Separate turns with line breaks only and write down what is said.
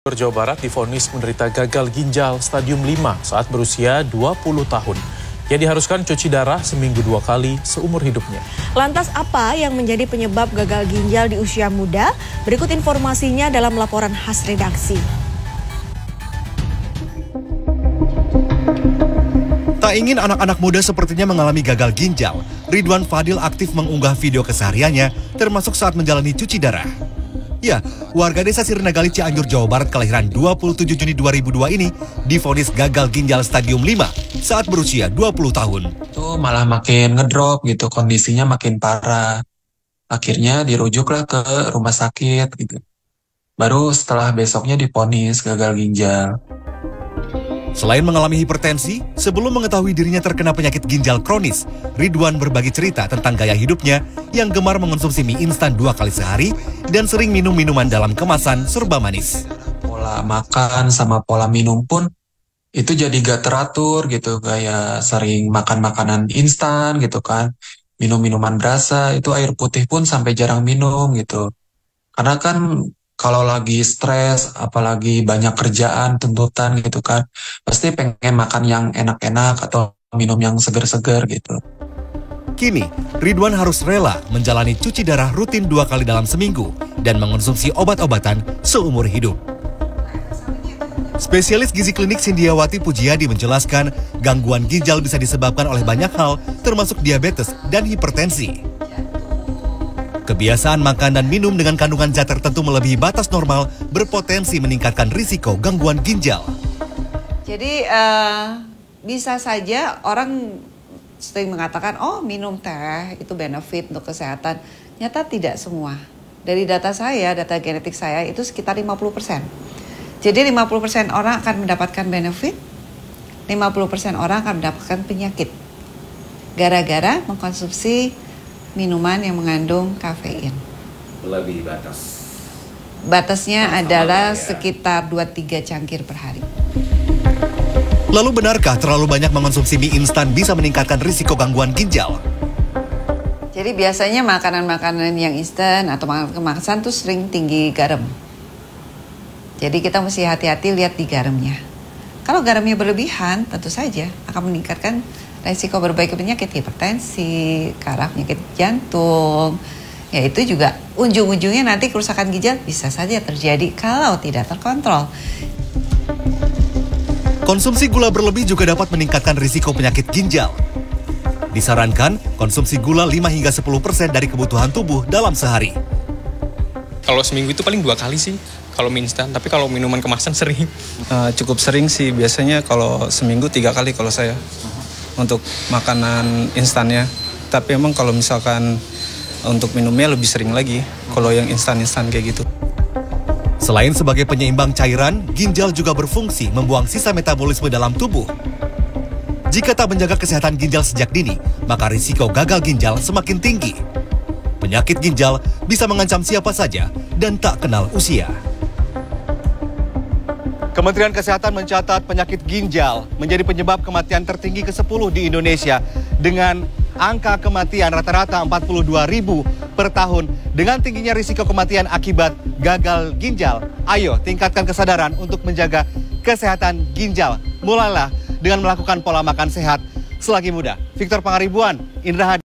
Jawa Barat divonis menderita gagal ginjal stadium 5 saat berusia 20 tahun. Ia diharuskan cuci darah seminggu 2 kali seumur hidupnya.
Lantas apa yang menjadi penyebab gagal ginjal di usia muda? Berikut informasinya dalam laporan khas redaksi.
Tak ingin anak-anak muda sepertinya mengalami gagal ginjal, Ridwan Fadil aktif mengunggah video kesehariannya termasuk saat menjalani cuci darah. Ya, warga desa Sirnagali Cianjur, Jawa Barat kelahiran 27 Juni 2002 ini divonis gagal ginjal stadium 5 saat berusia 20 tahun.
Itu malah makin ngedrop gitu, kondisinya makin parah. Akhirnya dirujuklah ke rumah sakit gitu. Baru setelah besoknya divonis gagal ginjal.
Selain mengalami hipertensi, sebelum mengetahui dirinya terkena penyakit ginjal kronis, Ridwan berbagi cerita tentang gaya hidupnya yang gemar mengonsumsi mie instan 2 kali sehari dan sering minum minuman dalam kemasan serba manis.
Pola makan sama pola minum pun itu jadi gak teratur gitu, kayak sering makan makanan instan gitu kan, minum minuman berasa, itu air putih pun sampai jarang minum gitu. Karena kan kalau lagi stres, apalagi banyak kerjaan, tuntutan gitu kan, pasti pengen makan yang enak-enak atau minum yang seger-seger gitu.
Kini, Ridwan harus rela menjalani cuci darah rutin 2 kali dalam seminggu dan mengonsumsi obat-obatan seumur hidup. Spesialis gizi klinik Sindiawati Pujiadi menjelaskan gangguan ginjal bisa disebabkan oleh banyak hal termasuk diabetes dan hipertensi. Kebiasaan makan dan minum dengan kandungan zat tertentu melebihi batas normal berpotensi meningkatkan risiko gangguan ginjal.
Jadi bisa saja orang sering mengatakan, oh minum teh itu benefit untuk kesehatan. Nyata tidak semua. Dari data saya, data genetik saya itu sekitar 50%. Jadi 50% orang akan mendapatkan benefit, 50% orang akan mendapatkan penyakit. Gara-gara mengkonsumsi minuman yang mengandung kafein.
Lebih batas.
Batasnya adalah sekitar 2-3 cangkir per hari.
Lalu benarkah terlalu banyak mengonsumsi mie instan bisa meningkatkan risiko gangguan ginjal?
Jadi biasanya makanan-makanan yang instan atau makanan kemasan tuh sering tinggi garam. Jadi kita mesti hati-hati lihat di garamnya. Kalau garamnya berlebihan, tentu saja akan meningkatkan resiko berbagai penyakit, hipertensi, ke arah penyakit jantung. Ya itu juga ujung-ujungnya nanti kerusakan ginjal bisa saja terjadi kalau tidak terkontrol.
Konsumsi gula berlebih juga dapat meningkatkan risiko penyakit ginjal. Disarankan konsumsi gula 5 hingga 10% dari kebutuhan tubuh dalam sehari.
Kalau seminggu itu paling 2 kali sih, kalau mie instan. Tapi kalau minuman kemasan sering. Cukup sering sih, biasanya kalau seminggu 3 kali kalau saya. Untuk makanan instannya. Tapi emang kalau misalkan untuk minumnya lebih sering lagi kalau yang instan-instan kayak gitu.
Selain sebagai penyeimbang cairan, ginjal juga berfungsi membuang sisa metabolisme dalam tubuh. Jika tak menjaga kesehatan ginjal sejak dini, maka risiko gagal ginjal semakin tinggi. Penyakit ginjal bisa mengancam siapa saja dan tak kenal usia. Kementerian Kesehatan mencatat penyakit ginjal menjadi penyebab kematian tertinggi ke-10 di Indonesia dengan angka kematian rata-rata 42.000 per tahun. Dengan tingginya risiko kematian akibat gagal ginjal, ayo tingkatkan kesadaran untuk menjaga kesehatan ginjal. Mulailah dengan melakukan pola makan sehat selagi muda. Victor Pangaribuan, Indra Hadi.